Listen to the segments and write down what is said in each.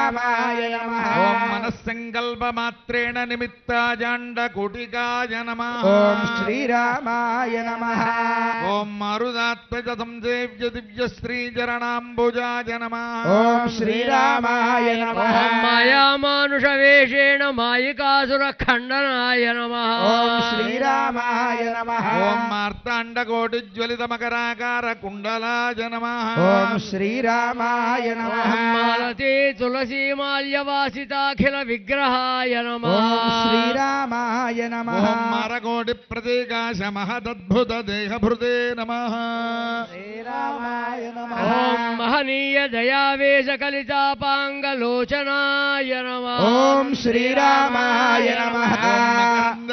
శ్రీరామాయ నమః ఓం మనస్సంకల్పమాత్రేణ నిమిత్తాజాండకోటికాయ నమః ఓం శ్రీరామాయ నమః ఓం మారుదాత్మజ సంసేవ్య దివ్యశ్రీచరణాంబుజాయ నమః ఓం శ్రీరామాయ నమః మాయామానుషవేషేణ మాయికాసుర ఖండనాయ నమః ఓం శ్రీరామాయ నమః ఓం మార్తాండకోటిజ్వలిత మకరాకార కుండలాయ నమః ఓం శ్రీరామాయ నమః మాలతే తులసీ మాల్యవాసితాఖిల విగ్రహాయ నమః ఓం శ్రీరామాయ నమః ఓం మారకోటి ప్రతీకాశ మహదద్భుత దేహభృతే నమః శ్రీరామాయ నమః ఓం మహనీయ దయావేశ కలితాపాంగలోచనాయ నమః ఓం శ్రీరామాయ నమః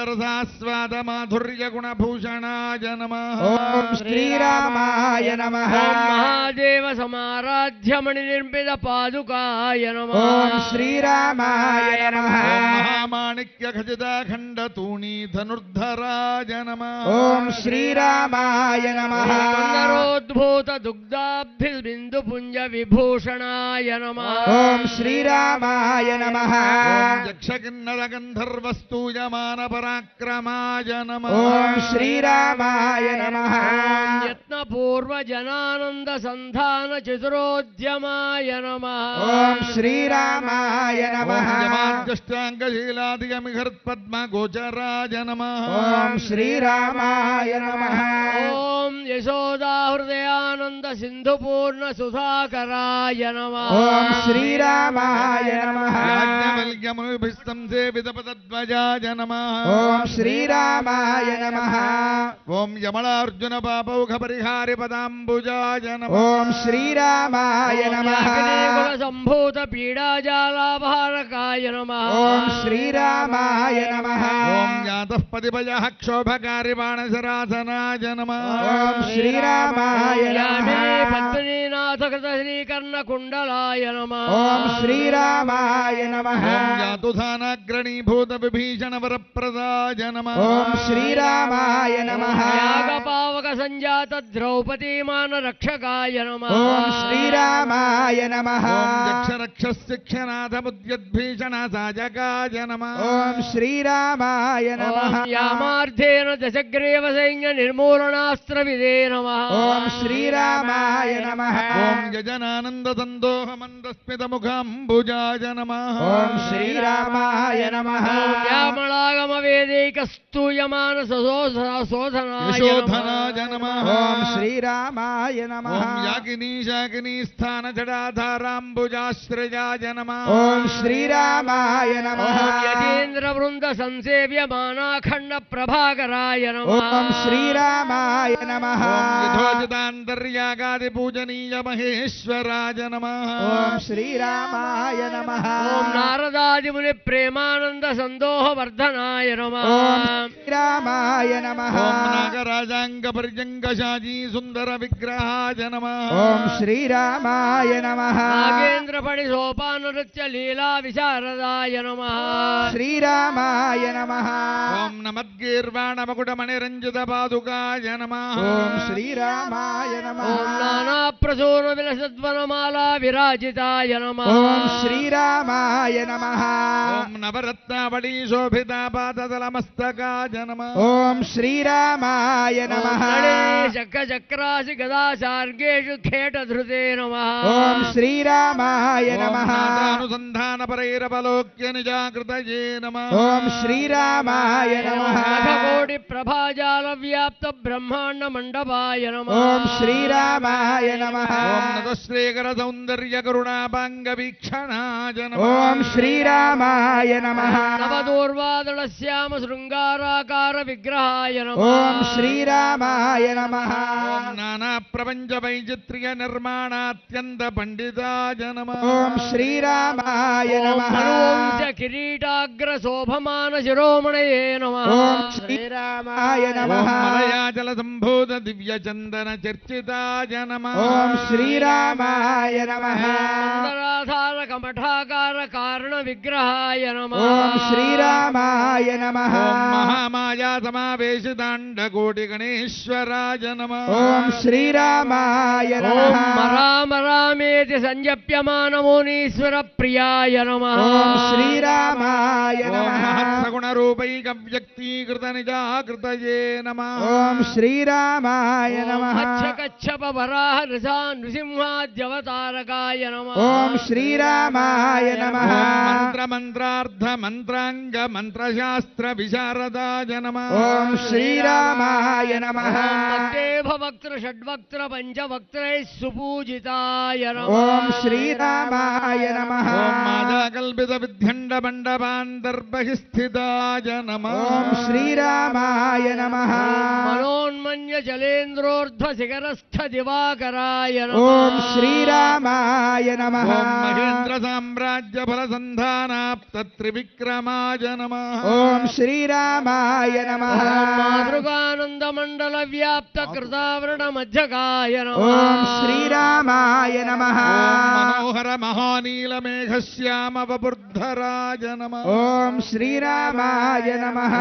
రసాస్వాద మాధుర్య గుణభూషణాయ నమః ఓం శ్రీరామాయ నమః ఓం మహాదేవ సమారాధ్యమణి నిర్మిత పాదుకాయ నమః ఓం శ్రీరామాయ నమః ఓం మహామాణిక్య ఖచితాఖండ తూణీ ధనుర్ధరాయ నమః ఓం శ్రీరామాయ నమః సుందరోద్భూత దుగ్ధాబ్ధి బిందు పుంజ విభూషణాయ నమః ఓం శ్రీరామాయ నమః ఓం యక్షకిన్నర గంధర్వస్తూయమాన పరాక్రమాయ నమః ఓం శ్రీరామాయ నమః యత్నపూర్వ జనానంద సంధాన చతురోద్యమాయ నమః ఓం శ్రీరామాయ నమః యమాద్యష్టాంగశీలాదిగమిహర్పద్మ గోచరాయ నమః ఓం శ్రీరామాయ నమః ఓం యశోదాహృదయానంద సింధుపూర్ణ సుధాకరాయ నమః ఓం శ్రీరామాయ నమః యాజ్ఞవల్క్యమునిభిస్తం సేవితపదధ్వజాయ నమః ఓం శ్రీరామాయ నమః ఓం యమళార్జున పాపౌఘ పరిహారి పదాంబుజాయ నమః ఓం శ్రీరామాయ నమః కుల సంభూత పీడాజాలాపహారకాయ నమః ఓం శ్రీరామాయ నమః ఓం యాతః పతిభయః క్షోభకారి బాణశరాసనాయ నమః ఓం శ్రీరామాయ నమః పద్మనీనాథ కృత శ్రీకర్ణ కుండలాయ నమః ఓం శ్రీరామాయ నమః ఓం యాతుధానాగ్రణీభూత విభీషణ వరప్రదాయ నమః ఓం శ్రీరామాయ నమః యాగపావక సంజాత ద్రౌపదీమాన రక్షకాయ నమః ఓం శ్రీరామాయ నమః ఓం యక్షరక్షశిక్షనాథముద్యద్భీషణ సాజకాయ నమః ఓం శ్రీరామాయ నమః యామార్థేన దశగ్రీవ సైన్య నిర్మూలనాస్త్ర విదే నమః ఓం శ్రీరామాయ నమః ఓం యజనానంద సందోహ మందస్మిత ముఖాంబుజాయ నమః ఓం శ్రీరామాయ నమః యామళాగమ వేదైక స్తూయమాన శోధనాయ యశోధనాయ నమః ఓం శ్రీరామాయ నమః ఓం యాకినీ శాకినీ స్థాన జడాధారాంబుజాశ్రయాయ నమః ఓం శ్రీరామాయ నమః యతీంద్ర బృంద సంసేవ్యమానాఖండ ప్రభాకరాయ నమః ఓం శ్రీరామాయ నమః ఓం యథోచితాంతర్యాగాది పూజనీయ మహేశ్వరాయ నమః ఓం శ్రీరామాయ నమః ఓం నారదాదిముని ప్రేమానంద సందోహ వర్ధనాయ నమః ఓం శ్రీరామాయ నమః ఓం నాగరాజాంగ పర్యంగ శాజీ సుందర విగ్రహాయ నమః ఓం శ్రీరామాయ నమః నాగేంద్ర పడి సోపాన నృత్య లీలా విశారదాయ నమః శ్రీరామాయ నమః ఓం నమద్గీర్వాణ మకుట మణిరంజిత పాదుకాయ నమః ఓం శ్రీరామాయ నమః ఓం నానా ప్రసూన విలసద్వనమాలా విరాజితాయ నమః ఓం శ్రీరామాయ నమః ఓం నవరత్నావళీ శోభితా పాదతలమస్తకాయ నమః ఓం శ్రీరామాయ నమః చక్ర చక్రాసి గదా శార్గేషు ఖేటధృతే నమః ఓం శ్రీరామాయ నమః అనుసంధాన పరైరవలోక్య నిజాకృతయే నమః ఓం శ్రీరామాయ నమః కోటి ప్రభాజాల వ్యాప్త బ్రహ్మాండ మండపాయ నమః ఓం శ్రీరామాయ నమః ఓం నతశ్రీకర సౌందర్య కరుణాపాంగ వీక్షణాయ నమః ఓం శ్రీరామాయ నమః నవదూర్వాదళ శ్యామ శృంగారాకార విగ్రహాయ నమః ఓం శ్రీరామాయ నమః ఓం నానా ప్రపంచ వైచిత్ర్య నిర్మాణాత్యంత పండితాయ నమః ఓం శ్రీరామాయ నమః మనువంశ కిరీటాగ్ర శోభమాన శిరోమణయే నమః ఓం శ్రీరామాయ నమః మలయాచల సంభూత దివ్య చందన చర్చితాయ నమః ఓం శ్రీరామాయ నమః సుందరాధార కమఠాకార కారణ విగ్రహ విగ్రహాయ నమః ఓం శ్రీరామాయ నమః ఓం మహామాయా సమావేశితాండకోటి గణేశ్వరాయ నమః ఓం శ్రీరామాయ ఓం నమః రామ రామేతి సంజప్యమానమునీశ్వర ప్రియాయ నమః ఓం శ్రీరామాయ ఓం నమః మహత్సగుణ రూపైక వ్యక్తీకృత నిజాకృతయే నమః ఓం శ్రీరామాయ నమః కచ్చప వరాహ నృసింహాద్యవతారకాయ నమః ఓం శ్రీరామాయ నమః మంత్ర మంత్రార్థ మంత్రాంగ మంత్రశాస్త్ర విశారదాయ నమః ఓం శ్రీరామాయ నమః దేవవక్త్ర షడ్వక్త్ర పంచవక్త్రై సుపూజితాయ నమః ఓం శ్రీరామాయ నమః ఓం మాదాకల్పిత విద్యండ మండపాంతర్బహిస్థితాయ నమః ఓం శ్రీరామాయ నమః మనోన్మన్య జలేంద్రోర్ధ్వ శిఖరస్థ దివాకరాయ నమః ఓం శ్రీరామాయ నమః ఓం మహేంద్ర సామ్రాజ్య ఫలసంధానాప్త త్రివిక్రమాయ నమః ఓం శ్రీరామాయ నమః మాతృకానంద మండల వ్యాప్త కృతావరణ మధ్యకాయ నమః ఓం శ్రీరామాయ నమః మనోహర మహానీల మేఘశ్యామ వపుర్ధరాయ నమః ఓం శ్రీరామాయ నమః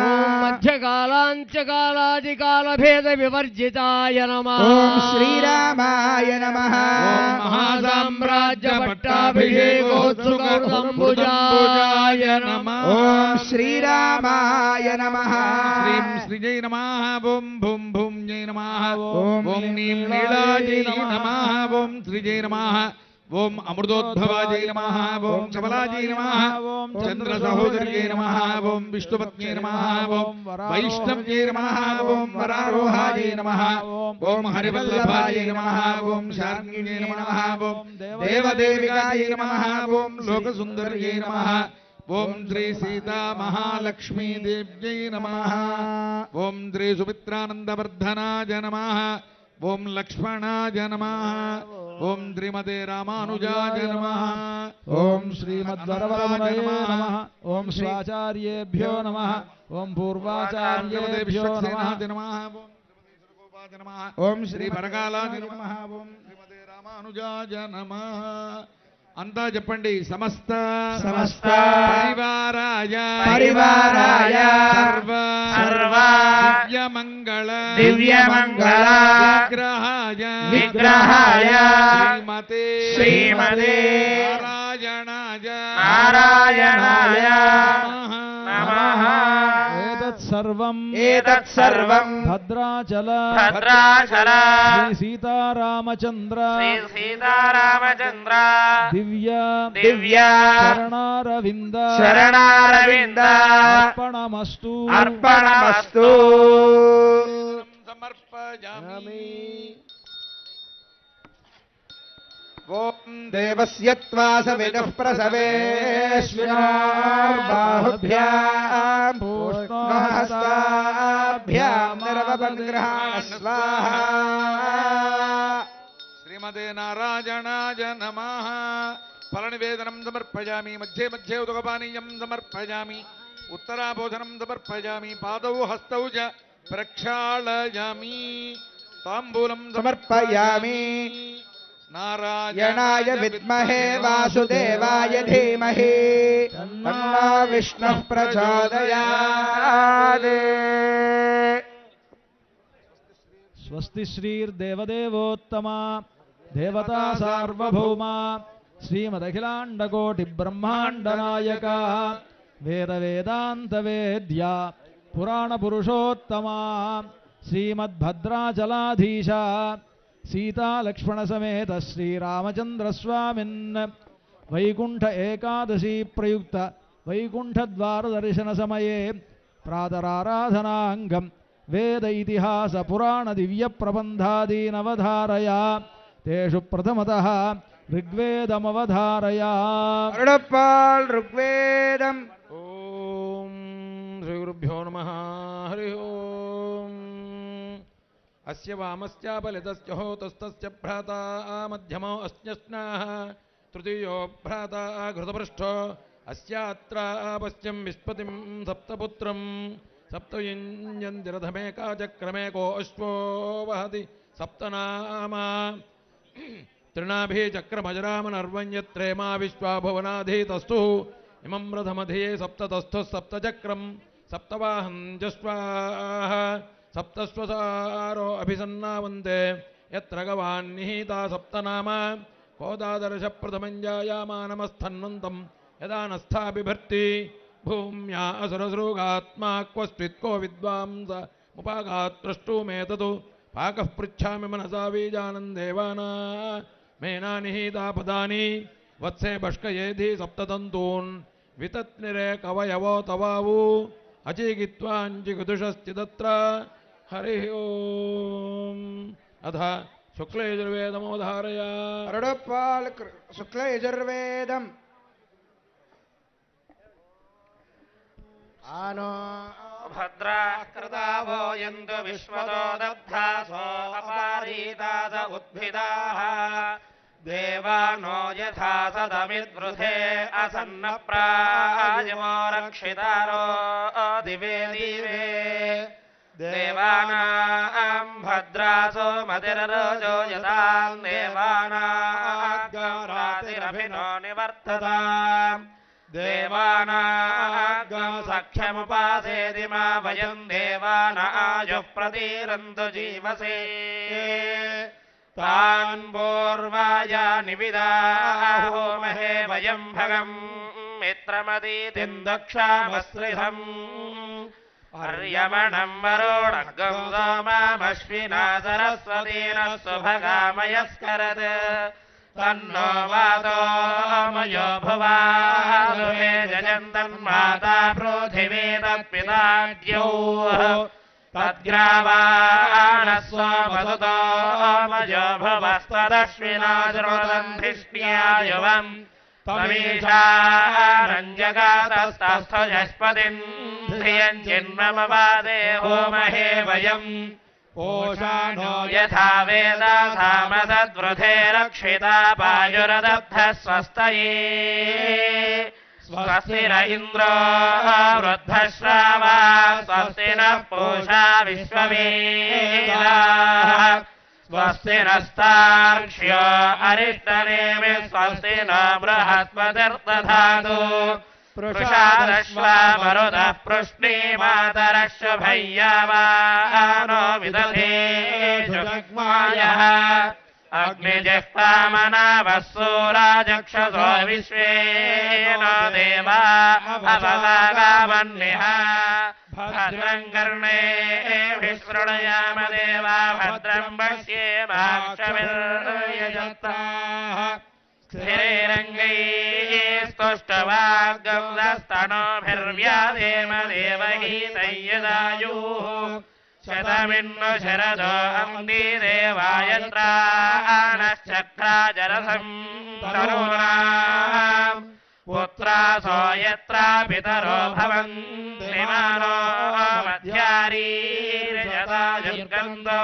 మధ్యకాలాంత్యకాలాదికాల భేద వివర్జితాయ నమః ఓం శ్రీరామాయ నమః మహాసామ్రాజ్య పట్టాభిషేకోత్సుకంబుజాయ నమః ఓం శ్రీరామాయ నమః శ్రీం శ్రీజై నమః ఓం భూం భూం జై నమః ఓం ఓం నీం నీలాజై నమః ఓం శ్రీజై నమః ఓం అమృతోద్భవాజై నమః ఓం చబలాజై నమః ఓం చంద్ర సహోదర్యై నమః ఓం విష్ణుపత్న్యై నమః ఓం వైష్ణవ్యై నమః ఓం వరారోహాజై నమః ఓం హరివల్లభాజై నమః ఓం శార్ంగిణ్యై నమః ఓం దేవదేవికాయై నమః ఓం లోకసుందర్యై నమః ఓం శ్రీ సీతా మహాలక్ష్మీ దేవ్యై నమః ఓం శ్రీ సుమిత్రానందవర్ధనాయ నమః ఓం లక్ష్మణాయ నమః ఓం శ్రీమతే రామానుజాయ నమః ఓం శ్రీమద్వరవరమునయే నమః ఓం స్వాచార్యేభ్యో నమః ఓం పూర్వాచార్యేభ్యో నమః ఓం శ్రీ పరకాలాయ నమః ఓం శ్రీమతే రామానుజాయ నమః అంతా చెప్పండి సమస్త పరివారాయ సర్వ దివ్యమంగళ విగ్రహాయ శ్రీమతే నారాయణాయ నమః ఏతత్సర్వం భద్రాచల శ్రీ సీతారామచంద్ర దివ్య శరణారవింద అర్పణమస్తు సమర్పయామి ఓం దేవస్యత్వా సవితుః ప్రసవేష్వినార్బాహుభ్యాం పూష్ణోహస్తాభ్యాం నిరవపగ్రహాణ స్వాహా శ్రీమతే నారాయణాయ నమః ఫలనివేదనం సమర్పయామి మధ్యే మధ్యే ఉదకపానీయం సమర్పయామి ఉత్తరాభోజనం సమర్పయామి పాదౌ హస్తౌ చ ప్రక్షాళయామి తాంబూలం సమర్పయామి యణాయ విద్మహే వాసుదేవాయ ధీమహి తన్నో విష్ణుః ప్రచోదయాత్ స్వస్తి శ్రీర్దేవదేవోత్తమా దేవతా సార్వభౌమా శ్రీమదఖిలాండకోటి బ్రహ్మాండనాయక వేద వేదాంత వేద్య పురాణ పురుషోత్తమా శ్రీమద్భద్రాచలాధీశ సీతా లక్ష్మణ సమేత శ్రీరామచంద్రస్వామిన్ వైకుంఠ ఏకాదశీ ప్రయుక్త వైకుంఠ ద్వార దర్శన సమయే ప్రాతరారాధనాంగం వేద ఇతిహాస పురాణ దివ్య ప్రబంధాదీనవధారయా తేషు ప్రథమతః ఋగ్వేదమవధారయా అరుణప్పాల్ ఋగ్వేదం ఓం శ్రీ గురుభ్యో నమః హరి ఓం అస్య వామస్యాబలితస్య హోతస్తస్య భ్రాతా మధ్యమో అస్యస్నాః తృతీయో భ్రాతా ఘృతపృష్ఠో అస్యాత్ర పశ్యం విస్పతిం సప్తపుత్రం సప్తయుంజంతిరథమేకాచక్రమేకో అశ్వో వహతి సప్తనామా త్రినాభి చక్రమజరామనర్వణ్యత్రేమా విశ్వాభువనాధీతస్తు इमं रथमध्ये सप्ततस्थुः सप्तचक्रं सप्तवाहं जस्वाः सप्तस्वसारो अभिसन्नावन्ते यत्र गवान् निहिता सप्तनाम कोदादर्श प्रथमं जायामानमस्थन्वन्तं यदा नस्था बिभर्ति भूम्या असुरसृगात्मा क्वस्त्वित्को विद्वांस मुपागात् प्रष्टुमेततु पाकः पृच्छामि मनसा बीजानन्देवाना मेना निहिता पदानि वत्से बष्कयेधि सप्ततन्तून् वितत्निरे कवयवो तवावु अचिकित्वाञ्चिकुदुषश्चिदत्र हरिः ओम् अथ शुक्लयजुर्वेदमोधारय अरुडप्पाल शुक्लयजुर्वेदम् आनो भद्राः कृतावो यन्तु विश्वतो दग्धासो अपारीतास उद्भिदाः देवानो यथा सदमिद्वृधे असन्नप्रायमो रक्षितारो दिवे दिवे देवानां भद्रासो मतिररोजो यतां देवानाग्रातिरभिनो निवर्तताम् देवानाग्ं सख्यमुपासेति मा वयं देवानायुः प्रतीरन्तु जीवसे तान् पूर्वाया निविदाहोमहे वयं भगम् मित्रमदीतिं दक्षामस्रिहम् अर्यमणं वरुणगं सोमामश्विना सरस्वतीनः सुभगामयस्करत् तन्नो वातो मयो भुवानुहे जजन्तन्माता पृथिवी तत्पिताद्यौः तद्ग्रावाणस्वमसुतो मयो भुवस्तदश्विना श्रुतन्धिष्ण्यायुवम् त्वमीशानञ्जगातस्तस्थजस्पतिम् धियम् चिन्ममवादे होमहे वयम् ओषाणो यथा वेदासामसद्वृधे रक्षिता पायुरदब्धः स्वस्तये स्वस्ति न इन्द्रो वृद्धश्रावा स्वस्ति नः पूषा विश्ववेदाः स्वस्ति नस्तार्क्ष्यो अरिष्टनेमि स्वस्ति न बृहस्पतिर्दधातु पृषादश्वा मरुतः पृष्णीमातरश्वभय्यावानो विदधेषु जग्मायः अग्निजिह्वामनावः सूराजक्षसो विश्वेन देवा अवगावन्निह भद्रं कर्णेभिः शृणुयाम देवा भद्रं पश्येमाक्षभिर्यजत्राः स्थिरैरङ्गैः स्तुष्टवाग्गंस्तनोभिर्व्यादेम देवहीतयदायुः शतमिन्नु शरदो अम्बी देवायत्राणश्चक्राजरसं तरूणाम् पुत्रासो यत्रा पितरो भवन्ति मध्यारीर्यतायुर्गन्धो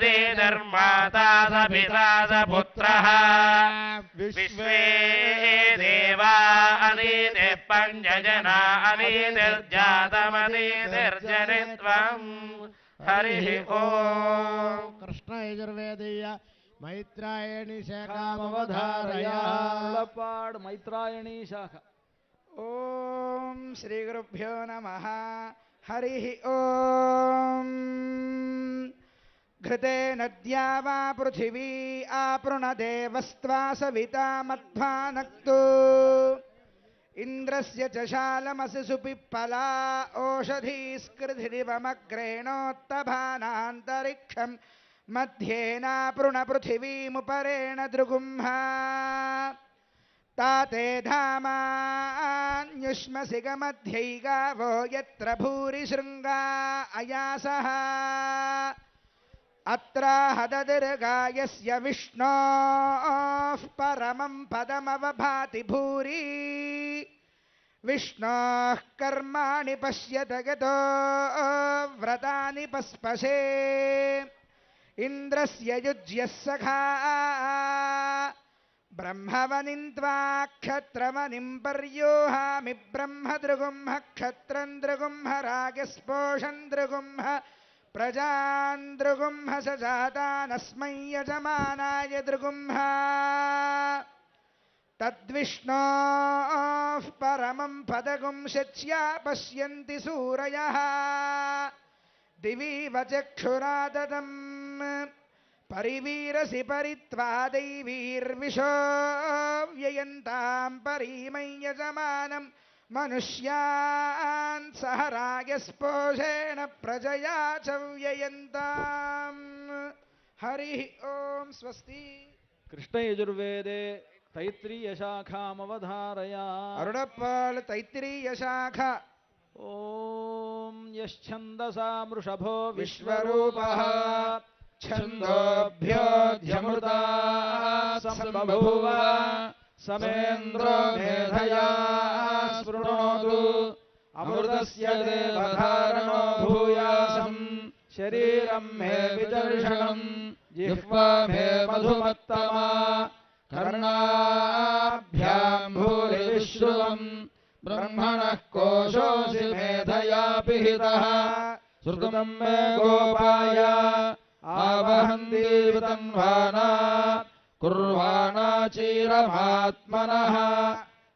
अदीतिर्द्यौरदीतिरन्तरिक्षमदीतिर्माता स पिता स पुत्रः विश्वे देवा अदीतिः पञ्चजना अदीतिर्जातमदीतिर्जनित्वम् हरिः ओम् कृष्ण यजुर्वेदीय मैत्रायणी शाखामवधारया मैत्रायणी शाख ओम श्री गुरुभ्यो नमः हरिः ओम् घृते नद्या वा पृथिवी आपृणदेवस्त्वा सविता मध्वानक्तु इन्द्रस्य च शालमसि सुपिप्पला ओषधीस्कृधिरिवमग्रेणोत्तभानान्तरिक्षम् मध्येनापृणपृथिवीमुपरेण दृगुम्हा ताते धामान्युष्मसि गमध्यैगावो यत्र भूरि शृङ्गा अयासः अत्राहददीर्घायस्य विष्णोः परमं पदमवभाति भूरि विष्णोः कर्माणि पश्यत गतो व्रतानि पस्पशे इन्द्रस्य युज्यः सखा ब्रह्मवनिन्त्वा क्षत्रवनिं पर्योहामि ब्रह्मदृगुम्ह क्षत्रं दृगुम्ह रागस्पोषं दृगुम्ह प्रजान् दृगुंह स जातानस्मै यजमानाय दृगुंह तद्विष्णोः परमं पदगुं शच्या पश्यन्ति सूरयः दिवीव चक्षुराददम् परिवीरसि परित्वा दैवीर्विशो व्ययन्तां परीमै यजमानं मनुष्यान् सह राजस्पोषेण प्रजया च व्ययन्ताम् हरिः ॐ स्वस्ति कृष्णयजुर्वेदे तैत्रीयशाखामवधारया अरुणप्पाल तैत्तिरीयशाखा ॐ यश्छन्दसा मृषभो विश्वरूपः छन्दोभ्योऽध्यमृता सम्बभूव समेन्द्रो मेधया स्पृणोतु अमृतस्य देवधारणो भूयासम् शरीरं मे विदर्शनम् जिह्वा मे मधुमत्तमा कर्णाभ्यां भूरि विश्रुवम् ब्रह्मणः कोशोऽसि मेधया पिहितः श्रुतं मे गोपाय आवहन्ति वितन्वाना कुर्वाणा चीरमात्मनः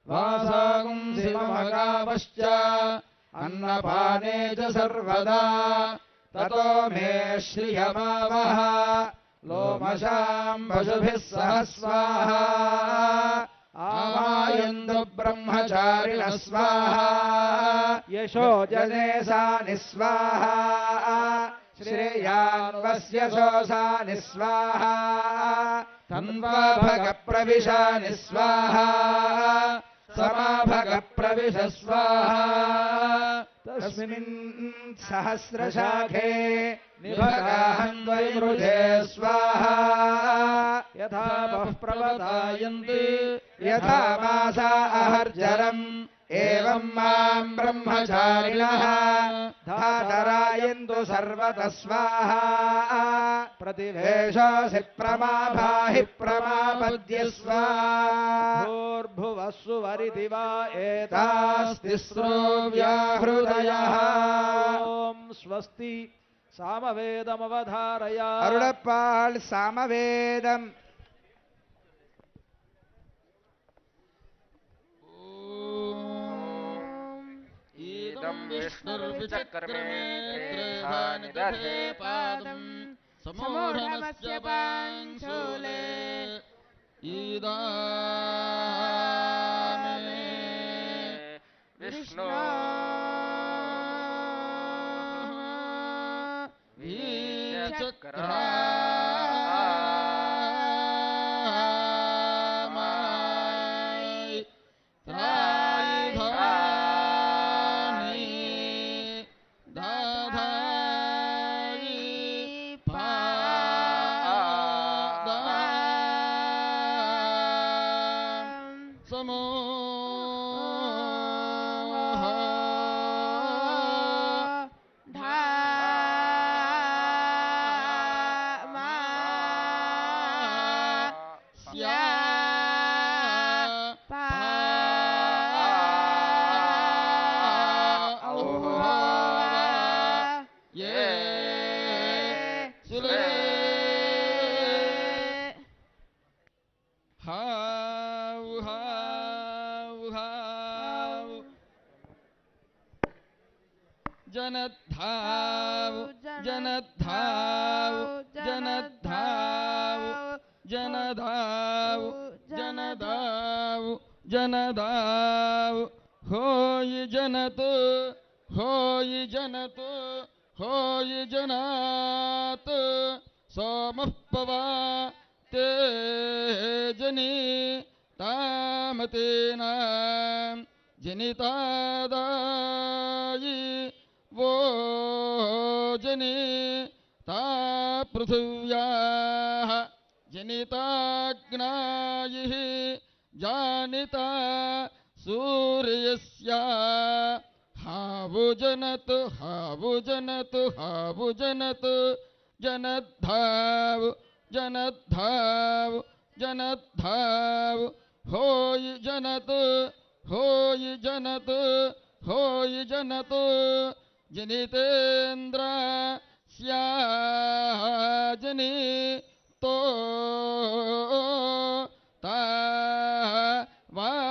वासागुंसि मम गावश्च अन्नपाने च सर्वदा ततो मे श्रियमावह लोमशां पशुभिः सह स्वाहा आमायन्तु ब्रह्मचारिणः स्वाहा यशो जने सा निस्वाहा श्रेयान्वस्य शोषा निस्वाहा तन्वा भग प्रविशा निस्वाहा समाभग प्रविश स्वाहा तस्मिन् सहस्रशाखे निभगाहन्वैमृधे स्वाहा यथा वः प्रवदायन्ति यथा मासा अहर्जरम् एवं मां ब्रह्मचारिणः धातरायन्तु सर्वतः स्वाहा प्रतिवेशोऽसि प्रमाभाहि प्रमापद्य स्वाहा भूर्भुवः सुवरिति वा एतास्तिस्रो व्याहृदयः ॐ स्वस्ति सामवेदमवधारया अरुणप्पाल सामवेदम् इदं विष्णुर्विचक्रमे त्रेधानि दधे पादं समूढमस्य पाञ्चूले ईदामे विष्णु जनद्धाव जनद्धाव जनद्धाव जनदाव जनदाव जनदाव होय जनत होय जनत होय जनात सोमः पवा ते जनि तामतेना जनितादायि वो जनि ता पृथिव्याः जनिताग्नायिः जानिता सूर्यस्य हावुजनत हावुजनत हावुजनत जनद्धाव जनद्धाव जनद्धाव होय जनत होय जनत होय जनत जनितेन्द्र स्याजने तो ता वाष्णो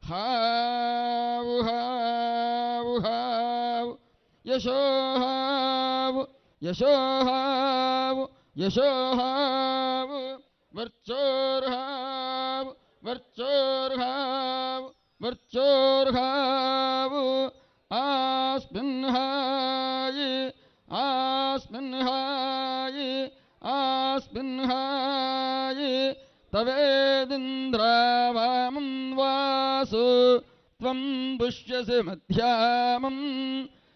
हाव हाव हाव यशो हाव यशो हाव यशो हाव वर्चोर्हाव वर्चोर्हाव वर्चोर्हाव आस्मिन्हाय आस्मिन्हाय आस्मिन्हाय तवेदिन्द्रावामं वासु त्वं पुष्यसि मध्यामं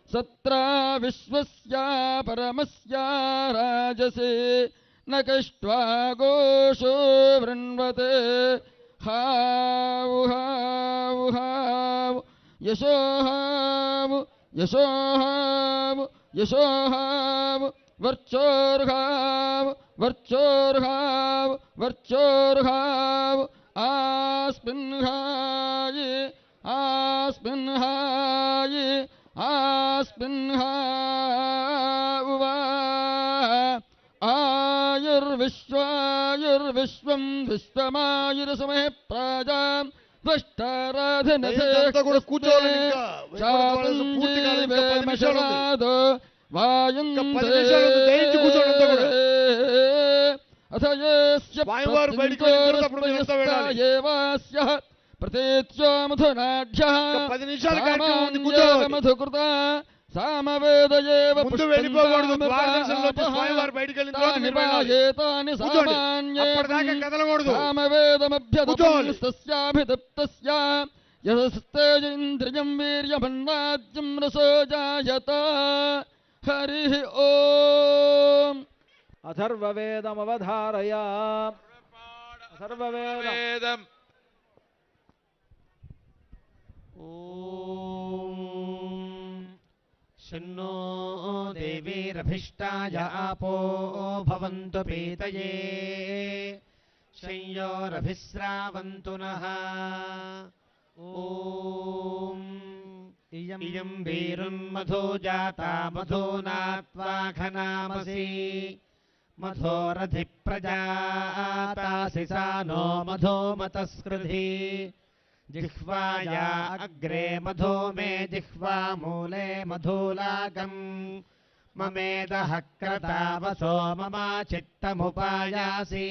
सत्रा विश्वस्या परमस्या राजसे न कष्ट्वा गोषो वृण्वते हाव हाव हाव यशो हाव यशो हाव यशो हाव वर्चोर्हाव वर्चोर्हाव वर्चोर्हाव आस्मिन्हाय आस्मिन्हाय आस्मिन्हाव आयुर्विश्वायुर्विश्वं विश्वमायुर्समहे प्राजां त्वष्टाराधनसे शापुञ्जीवेमशरादो वायुन्ते अथ येस्य प्रत्यञ्चोरस्पयस्तायेवास्यः प्रतीत्यो मधुनाढ्यः मधुकृता సామవేదయేవ ముందు వెళ్ళిపోకూడదు. ద్వారదర్శనంలోకి స్వామివారు బయటికి వెళ్ళిన తర్వాత మీరు వెళ్ళాలి. అప్పటిదాకా కదలకూడదు. సామవేదమభ్యదస్తస్యాభిదప్తస్య యదస్తేజేంద్రియం వీర్యమన్నాజ్యం రసో జాయత హరి ఓం అథర్వవేదమవధారయ అథర్వవేదం शन्नो देवीरभिष्टाय आपो भवन्तु पीतये शय्योरभिस्रावन्तु नः ॐ इयं वीरुन्मधो जाता मधोनात्वा खनामसि मधोरधिप्रजातासि सा नो मधो मतस्कृधि जिह्वाया अग्रे मधो मे जिह्वामूले मधुलागम् ममेदः क्रतावसो ममा चित्तमुपायासि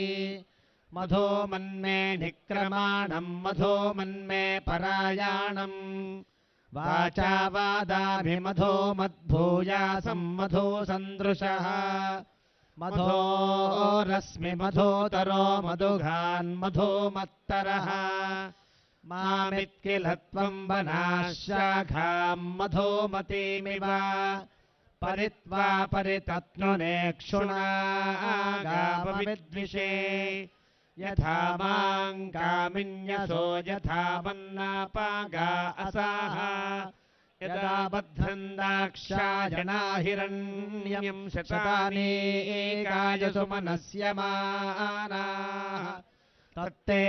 मधो मन्मे निक्रमाणम् मधो मन्मे परायाणम् वाचा वादामि मधो मद्भूयासम् मधो सन्दृशः मधोरस्मि मधोतरो मधुघान् मधो मत्तरः मामित्किल त्वं वनाः शाखां मधोमतीमिव परित्वा परितत्नुनेक्षुणा गावविद्विषे यथा मां कामिन्यसो यथा मन्नापागा असाः यदा बध्नन्दाक्षायणा हिरण्यं शतानि एकायसु मनस्यमानाः तत्ते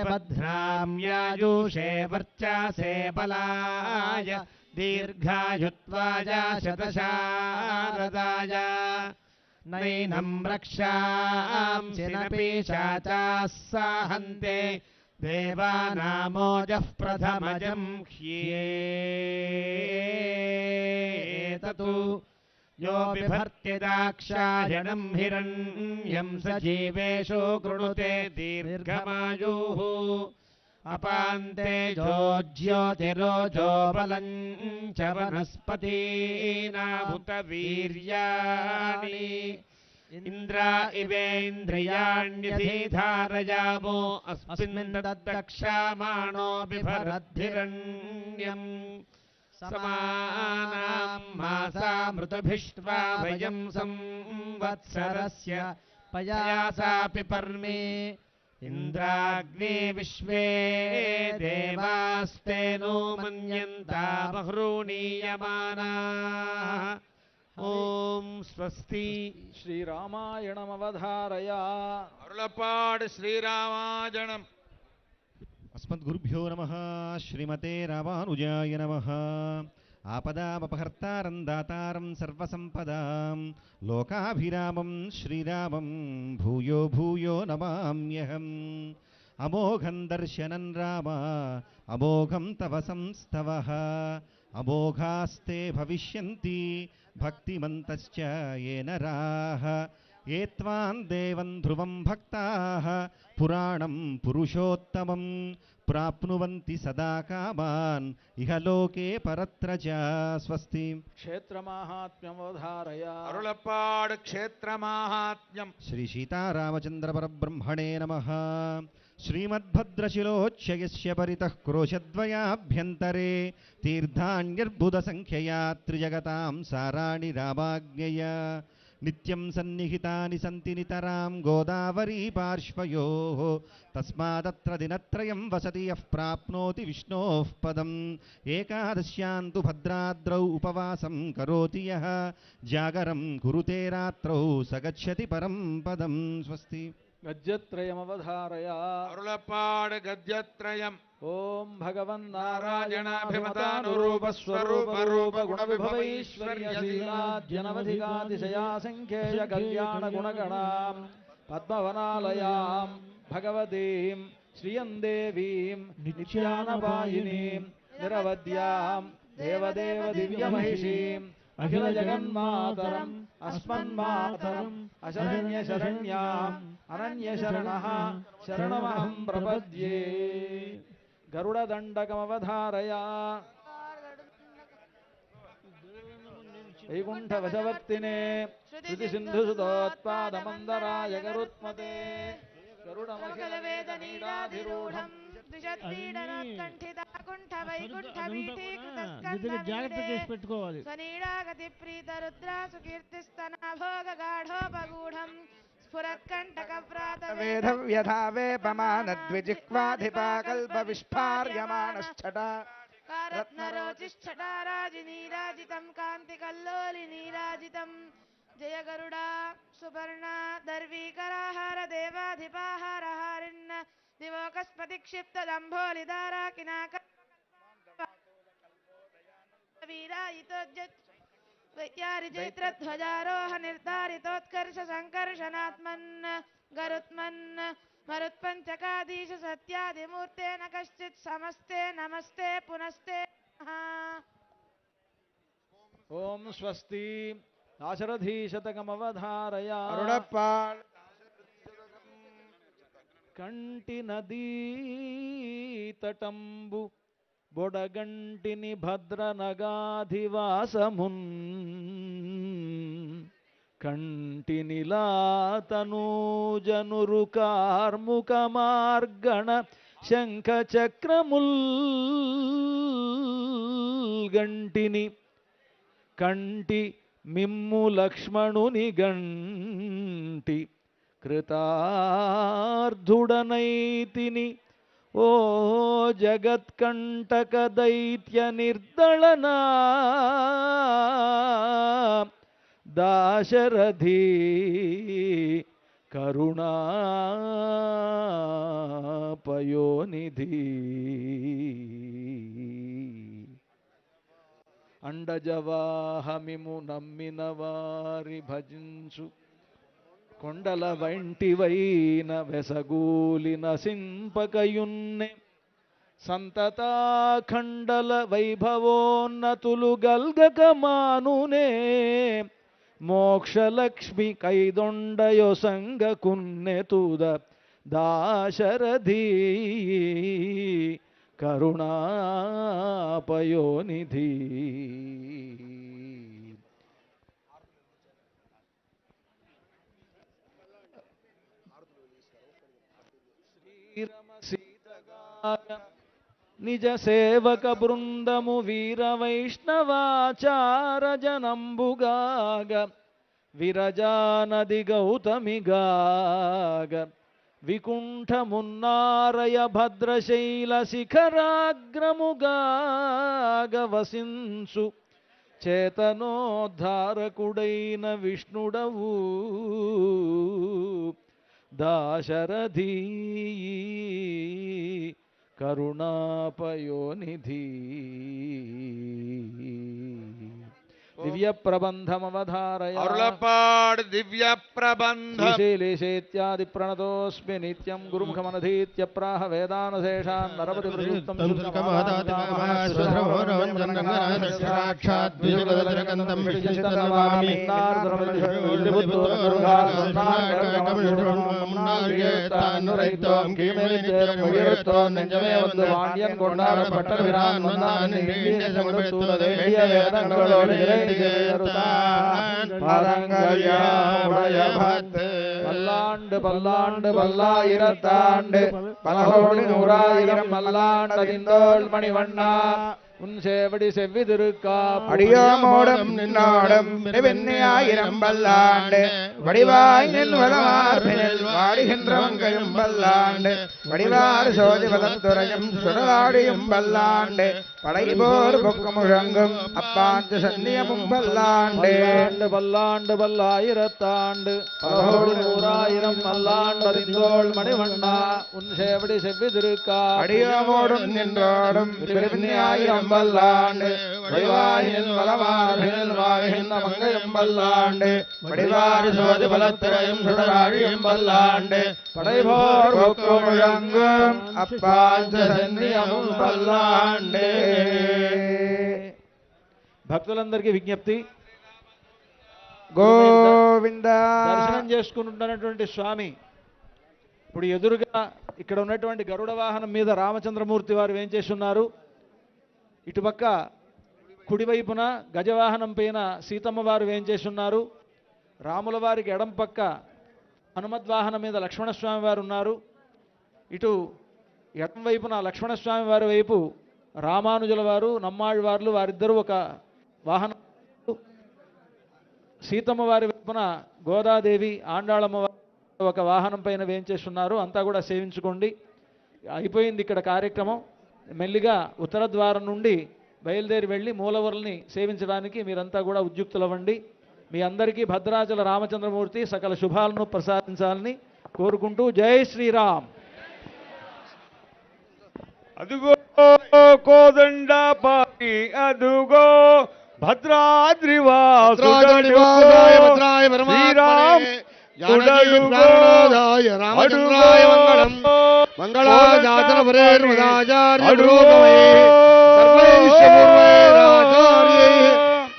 बध्नाम्यायुषे वर्चासे बलाय दीर्घायुत्वाय शतशारदाय नैनं रक्षांसि न पीशाचाः साहन्ते देवानामोजः प्रथमजं ह्येततु यो बिभर्त्यदाक्षायणं हिरण्यं स जीवेषु कृणुते दीर्घमायुः अपान्ते ज्योतिरोजो बलं च वनस्पतीनामुत वीर्याणि इन्द्रा इवेन्द्रियाण्यधिधारयामो अस्मिन् दक्षामाणो बिभरद्धिरण्यम् समानां मासामृतभिष्ट्वा वयं संवत्सरस्य पयासा पिपर्मि इन्द्राग्ने विश्वे देवास्तेनो मन्यन्ता बह्रूणीयमानाः ఓం స్వస్తి. శ్రీరామాయణమవధారయ అరులపాడు శ్రీరామాయణం. అస్మద్గురుభ్యో నమః. శ్రీమతే రామానుజాయ నమః. ఆపదామపహర్తారం దాతారం సర్వసంపదాం లోకాభిరామం శ్రీరామం భూయో భూయో నమామ్యహం. అమోఘం దర్శనం రామ అమోఘం తవ సంస్తవః అమోఘాస్తే భవిష్యంతి భక్తిమంతశ్చ ఏ నరాః ఏ త్వాం దేవం ధ్రువం భక్తాః పురాణం పురుషోత్తమం ప్రాప్నువంతి సదా కామాన్ ఇహ లోకే పరత్ర చ. స్వస్తి. క్షేత్రమాహాత్మ్యమవధారయ. అరుళప్పాడు క్షేత్రమాహాత్మ్యం. శ్రీ సీతారామచంద్ర పరబ్రహ్మణే నమః. శ్రీమద్భద్రశిలోచ్ఛయస్య పరితః క్రోశద్వయాభ్యంతరే తీర్థాన్యర్బుద సంఖ్యయా త్రిజగతాం సారాణి రామాజ్ఞయా నిత్యం సన్నిహితాని సంతి నితరాం గోదావరీ పార్శ్వయోః తస్మాదత్ర దినత్రయం వసతి యః ప్రాప్నోతి విష్ణోః పదం. ఏకాదశ్యాం తు భద్రాద్రౌ ఉపవాసం కరోతి యః జాగరం కురుతే రాత్రౌ స గచ్చతి పరం పదం. స్వస్తి. గద్యత్రయమవధారయ. అరుళప్పాడు గద్యత్రయం. ఓం భగవన్నారాయణాభిమతానురూపస్వరూపగుణవిభవైశ్వర్యశీలాద్యనవధికాతిశయా కళ్యాణగుణగణాం పద్మవనాలయాం భగవతీం శ్రియం దేవీం నిత్యానపాయినీం నిరవద్యాం దేవదేవ దివ్యమహిషీం అఖిల జగన్మాతరం అస్మన్మాతరం అశరణ్య శరణ్యాం అనన్య శరణః శరణమహం ప్రపద్యే. గరుడదండకమవధారయ. వైకుంఠవశవర్తినే శృతి సింధుసుతోత్పాదమందరాయ గరుత్మతే గరుడమఖిలవేదనీడాధిరూఢం జాగ్రత్త చేసి పెట్టుకోవాలి. స్వనీడాగతి ప్రీత రుద్రాసు కీర్తిస్తనా భోగ గాఢోపగూఢం స్ఫురత్కంటకవ్రాత వేదవ్యథావేపమానద్విజిహ్వాధిపాకల్ప విస్ఫార్యమాణశ్చట రత్నరోచిశ్చటారాజినీరాజితం కాంతికల్లోలి నీరాజితం జయ గరుడా సుపర్ణ దర్వీకరాహార దేవాధిపాహార హారిన్న దివోకస్పతి క్షిప్త దంభోలిదారా కినాక జైత్రధ్వజారోహ నిర్ధారితోత్కర్ష సంకర్షణాత్మన్ గరుత్మన్ మరుత్పంచకాదీశ సత్యాదిమూర్తేన కశ్చిత్ సమస్తే నమస్తే పునస్తే. ఓం స్వస్తి. దాశరథీశతకమవధారయ. అరుళప్పాడు కంటి నదీ తటంబు బొడగంటిని భద్రనగాధివాసమున్ కంటినిలాతనూజనురు కార్ముక మార్గణ శంఖ చక్రముల్ గంటిని కంటి మిమ్ము లక్ష్మణుని గంటి కృతార్థుడనైతిని ఓ జగత్కంటక దైత్య నిర్దళనా దాశరథి కరుణాపయోనిధి. అండజవాహమిము నమ్మిన వారి భజించు కొండల వంటివైన వెసగూలి నసింపకయున్నె సంతతాఖండల వైభవోన్నతులు గల్గక మానునే మోక్షలక్ష్మి కైదొండయో సంగకున్నెతుద దాశరథి కరుణాపయోనిధి. నిజ సేవక బృందము వీర వైష్ణవాచార జనంబుగాగ విరజానది గౌతమిగాగ వికుంఠమున్నారయ భద్రశైల శిఖరాగ్రముగాగ వసించు చేతనోద్ధారకుడైన విష్ణుడవు దాశరథి కరుణాపయోనిధి దివ్య ప్రబంధమవధారయ అరుళపాడు దివ్య ప్రబంధం శ్రీశైలేశేత్యాది ప్రణతోస్మి నిత్యం గురుముఖమనధీత్య ప్రాహ వేదానశేషాన్ నరపతి ప్రయుక్తం பல்லாண்டு பல்லாண்டு பல்லாயிரத்தாண்டு பலகோடி நூறாயிரம் பல்லாண்டதிந்தோள் மணிவண்ணா உன் சேவடி செவ்வி திருக்கா அடியோமோடும் நின்னோடும் வெண்ணையாயிரம் பல்லாண்டு வடிவாய் நெல்வதமார்பினில் வாடுகின்ற மங்கையும் பல்லாண்டு வடிவாறு சோதி பதத்துறையும் சுடலாடியும் பல்லாண்டு படைபோர் பொக்கு முழங்கும் அப்பாஞ்ச சன்னியமும் பல்லாண்டு பல்லாண்டு பல்லாயிரத்தாண்டு பலகோடி நூறாயிரம் பல்லாண்டதிந்தோள் மணிவண்ணா உன் சேவடி செவ்வி திருக்கா அடியோமோடும் நின்றோடும் வெண்ணையாயிரம் பல்லாண்டு வடிவாயின் வளமார்பினில் வாழ்கின்ற மங்கையும் பல்லாண்டு வடிவாறு சோதி பலத்துறையும் சுடராழியும் பல்லாண்டு படைபோர் பொக்கு முழங்கும் அப்பாஞ்ச சன்னியமும் பல்லாண்டு భక్తులందరికీ విజ్ఞప్తి గోవింద దర్శనం చేసుకుంటున్నటువంటి స్వామి ఇప్పుడు ఎదురుగా ఇక్కడ ఉన్నటువంటి గరుడ వాహనం మీద రామచంద్రమూర్తి వారు ఏం చేస్తున్నారు. ఇటుపక్క కుడివైపున గజవాహనం పైన సీతమ్మ వారు ఏం చేస్తున్నారు. రాముల వారికి ఎడం పక్క హనుమద్వాహనం మీద లక్ష్మణస్వామి వారు ఉన్నారు. ఇటు ఎడం వైపున లక్ష్మణస్వామి వారి వైపు రామానుజుల వారు నమ్మాళ్ళవార్లు వారిద్దరూ ఒక వాహనం. సీతమ్మ వారి వైపున గోదాదేవి ఆండాళమ్మ ఒక వాహనం పైన వేయించేస్తున్నారు. అంతా కూడా సేవించుకోండి. అయిపోయింది ఇక్కడ కార్యక్రమం. మెల్లిగా ఉత్తర ద్వారం నుండి బయలుదేరి వెళ్ళి మూలవరుల్ని సేవించడానికి మీరంతా కూడా ఉద్యుక్తులవ్వండి. మీ అందరికీ భద్రాచల రామచంద్రమూర్తి సకల శుభాలను ప్రసాదించాలని కోరుకుంటూ జై శ్రీరామ్. అదుగో కోదండ పాటి అదుగో భద్రాద్రివాసుడడుగో శ్రీరామ్ రామచంద్రాయ మంగళం మంగళాజాతన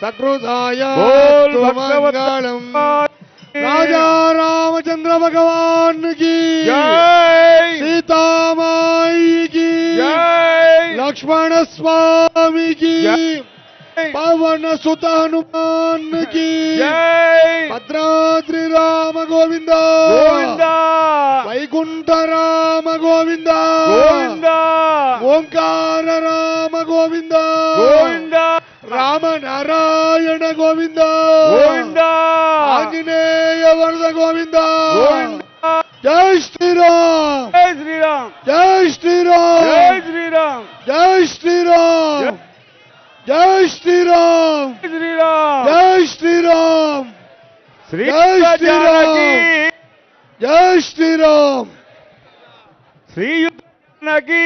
సకృతాయ మంగళం. రాజా రామచంద్ర భగవాన్ కి సీతామాయి కి లక్ష్మణ స్వామి కి పవన సుత హనుమాన్ కి భద్రాద్రి రామ గోవింద వైకుంఠ రామ గోవింద ఓంకార రామ గోవింద రామ నారాయణ గోవింద ఆంజనేయ వరద గోవింద. జై శ్రీరామ్ జై శ్రీరామ్ జై శ్రీరామ్ జై శ్రీరామ్ జై శ్రీరామ్ జై శ్రీరామ్ జై శ్రీరామ్ జై శ్రీరామ్. శ్రీయుతనకీ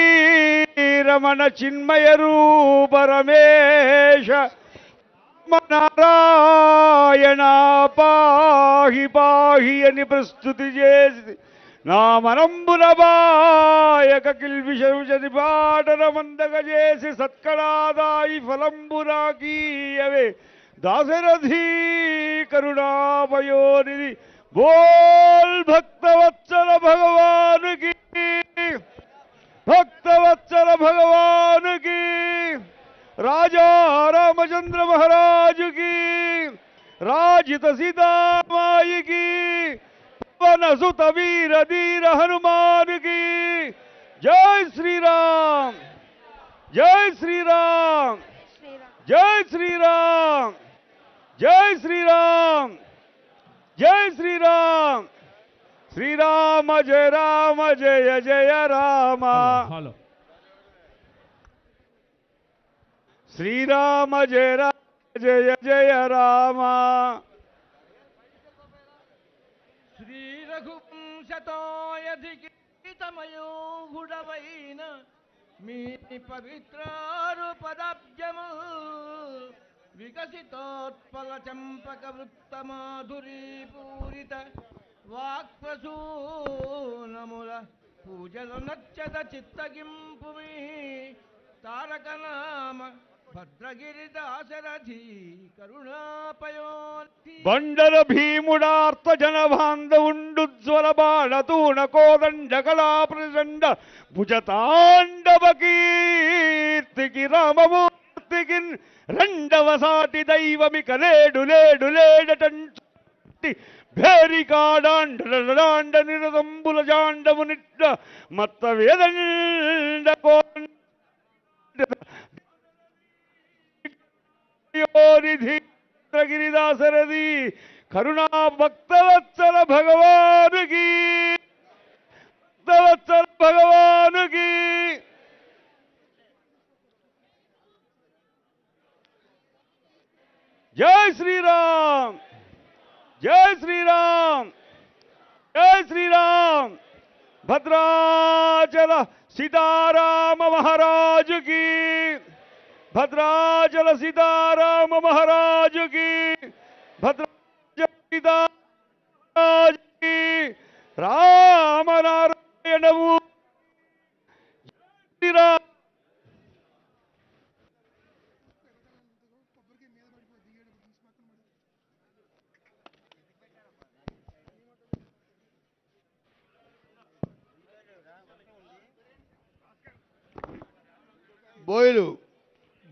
రమణ చిన్మయ రూప రమేశ నారాయణ పాహి పాహి అని ప్రస్తుతి చేసి నా మనంబుల బాయక కిల్విషరుచని పాటన మందగ చేసి సత్కళాదాయి ఫలంబురాకీయవే దాశరథీ కరుణాపయోనిధి బోల్ భక్తవత్సల భగవానుకి భక్తవత్సల భగవానుకి రాజా రామచంద్ర మహారాజుకి రాజిత సీతామాయికి పవన సుత వీర ధీర హనుమానుకి జై శ్రీరామ్ జై శ్రీరామ్ జై శ్రీరామ్ జై శ్రీరామ్ జై శ్రీరామ్. శ్రీరామ జయ రామ జయ జయ రామ శ్రీరామ జయ రామ జయ జయ రామ. శ్రీరఘువంశతోయధికీతమయో గుడవైన మీ పవిత్రారు పదాబ్జము వికసితోత్పల చంపక వృత్త మాధురీ పూరిత వాక్ప్రసూనముల పూజల నచ్చద చిత్తగింపు మీ తారక నామ భద్రగిరి దాశరథి కరుణాపయోధి బండల భీముడార్త జన బాంధవుండుజ్వల బాణతూణ కోదండ కళా ప్రచండ భుజతాండవ కీర్తికి రామమూర్తికి రెండవ సాటి దైవమిక లేడు లేడు లేడటంటి భేరికాడాండ నిరదంబుల జాండము నిట్ట మత్త వేదండ గిరిదాసరథి కరుణా భక్తవత్సల భగవానుకి భక్తవత్సల భగవానుకి జై శ్రీరామ్ జై శ్రీరామ్ జై శ్రీరామ్ భద్రాచల సీతారామ మహారాజుకి భద్రాచల సీతారామ మహారాజుకి భద్రాచల సీతారాజుకి రామనారాయణము శ్రీరామ్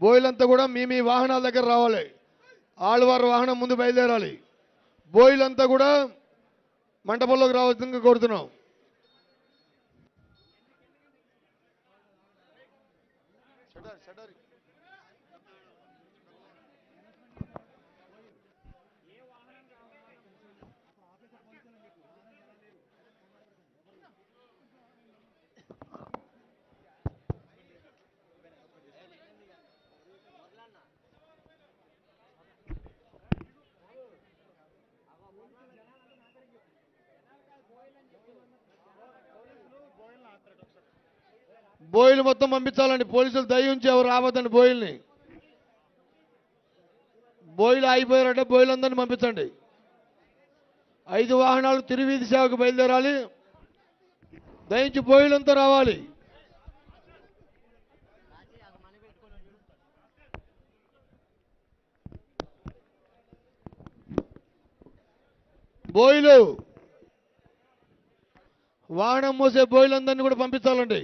బోయిలంతా కూడా మీ వాహనాల దగ్గర రావాలి. ఆళ్వారి వాహనం ముందు బయలుదేరాలి. బోయిలంతా కూడా మంటపంలోకి రావాల్సిందిగా కోరుతున్నాం. బోయిలు మొత్తం పంపించాలండి. పోలీసులు దయ ఉంచి ఎవరు రావద్దండి. బోయిలు ఆగిపోయారంటే బోయిలందరినీ పంపించండి. 5 వాహనాలు తిరువీధి సేవకు బయలుదేరాలి. దయించి బోయిలంతా రావాలి. బోయిలు వాహనం మోసే బోయిలందరినీ కూడా పంపించాలండి.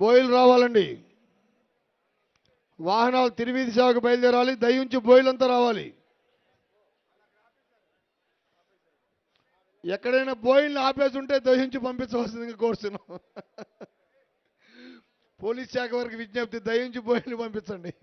బోయిలు రావాలండి. వాహనాలు తిరువీధి సేవకు బయలుదేరాలి. దయించి బోయిలంతా రావాలి. ఎక్కడైనా బోయిల్ని ఆపేసి ఉంటే దయించి పంపించవలసిందిగా కోరుతున్నాం. పోలీస్ శాఖ వారికి విజ్ఞప్తి, దయించి బోయిల్ని పంపించండి.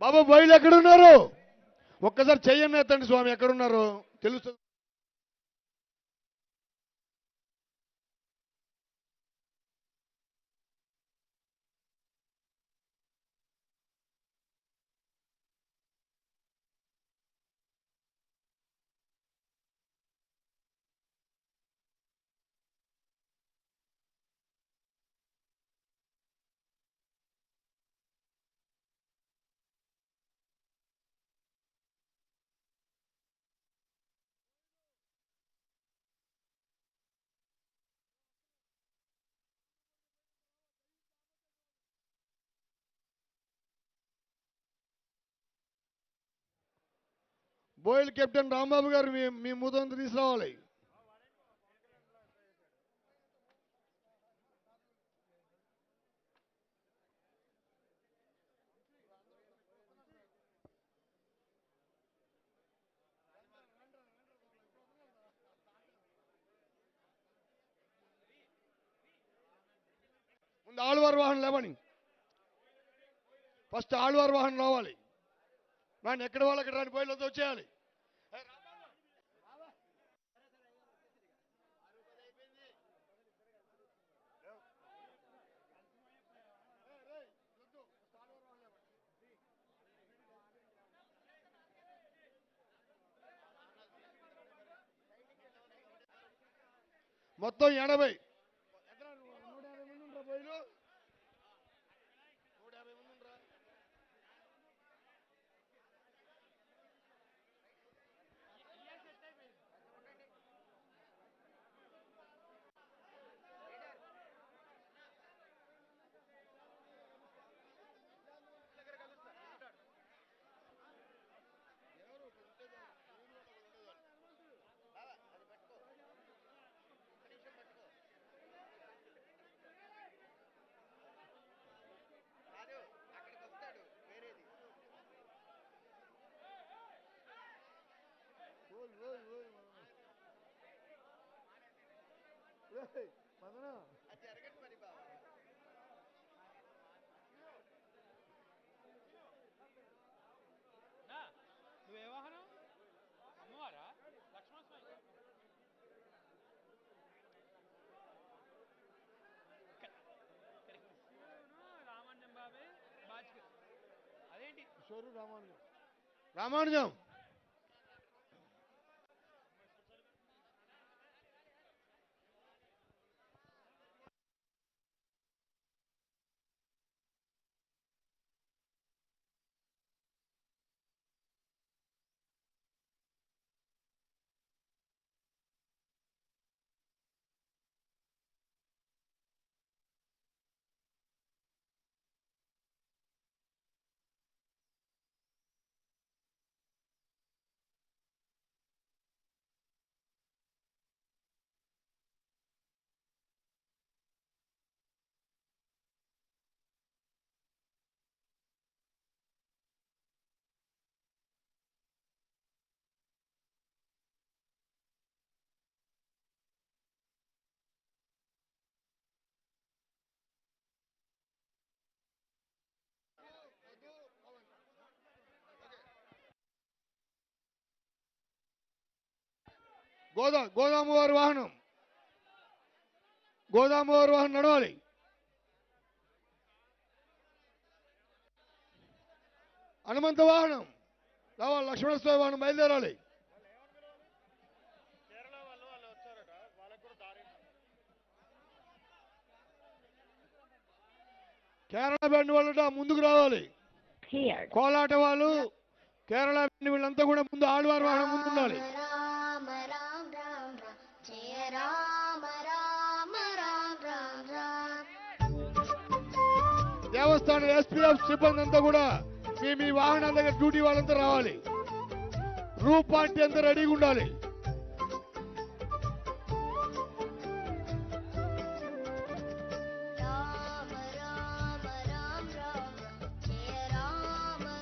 బాబా బోయిలు ఎక్కడున్నారు? ఒక్కసారి చెయ్యన్న ఎత్తండి స్వామి, ఎక్కడున్నారు తెలుస్తుంది. బోయిల్ కెప్టెన్ రాంబాబు గారు మీ మూతంతో తీసుకురావాలి. ముందు ఆళ్వార్ వాహనం లేవని, ఫస్ట్ ఆళ్వార్ వాహనం రావాలి. రాని ఎక్కడ వాళ్ళు అక్కడ రాని బోయిలతో వచ్చేయాలి. మొత్తం 80. 150 మంది ఉంటారా బోయిలు? 150 మంది ఉంటారా? నువ్వే వాహనం అమ్మవారా లక్ష్మణ స్వామి రామానుజం బాబాయ్ బాజ్కి అదేంటి రామానుజం గోదాము వారి వాహనం నడవాలి. హనుమంత వాహనం రావాలి. లక్ష్మణస్వామి వాహనం బయలుదేరాలి. కేరళ బ్యాండ్ వాళ్ళు ముందుకు రావాలి. కోలాట వాళ్ళు, కేరళ బ్యాండ్ వీళ్ళంతా కూడా ముందు ఆళ్వార్ వాహనం ముందు ఉండాలి. దేవస్థానం ఎస్పీఎఫ్ సిబ్బంది అంతా కూడా మీ వాహనాల దగ్గర డ్యూటీ వాళ్ళంతా రావాలి. రూప్ పార్టీ అంతా రెడీగా ఉండాలి.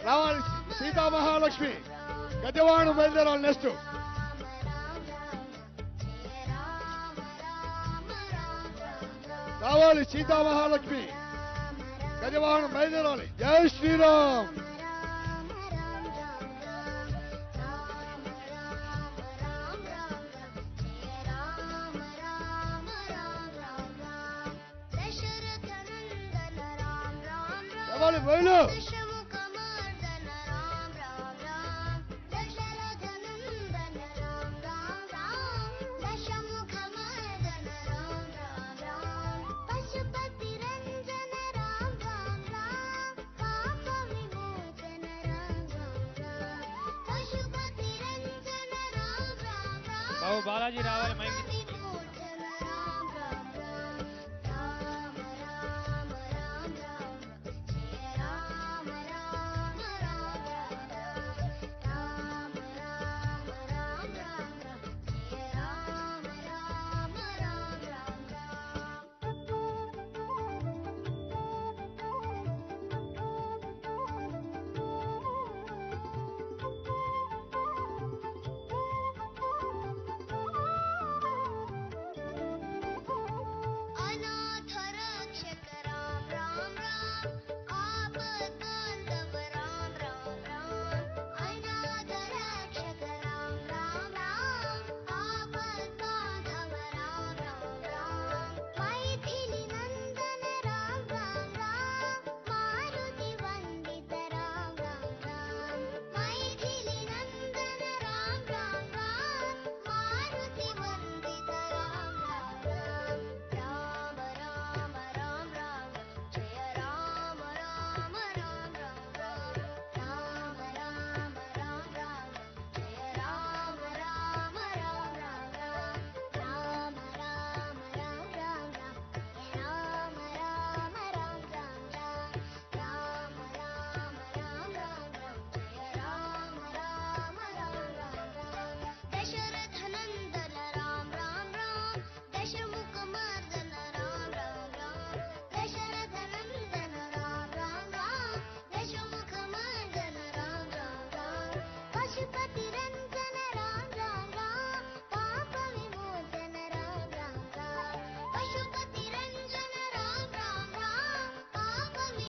రావాలి. సీతామహాలక్ష్మి గజవాహనం బయలుదేరాలి. నెక్స్ట్ రావాలి. సీతామహాలక్ష్మి గజవాహనం బయలుదేరాలి. జై శ్రీరామ్. రావాలి బయలు. బాబు బాలాజీ రావాలి మైక్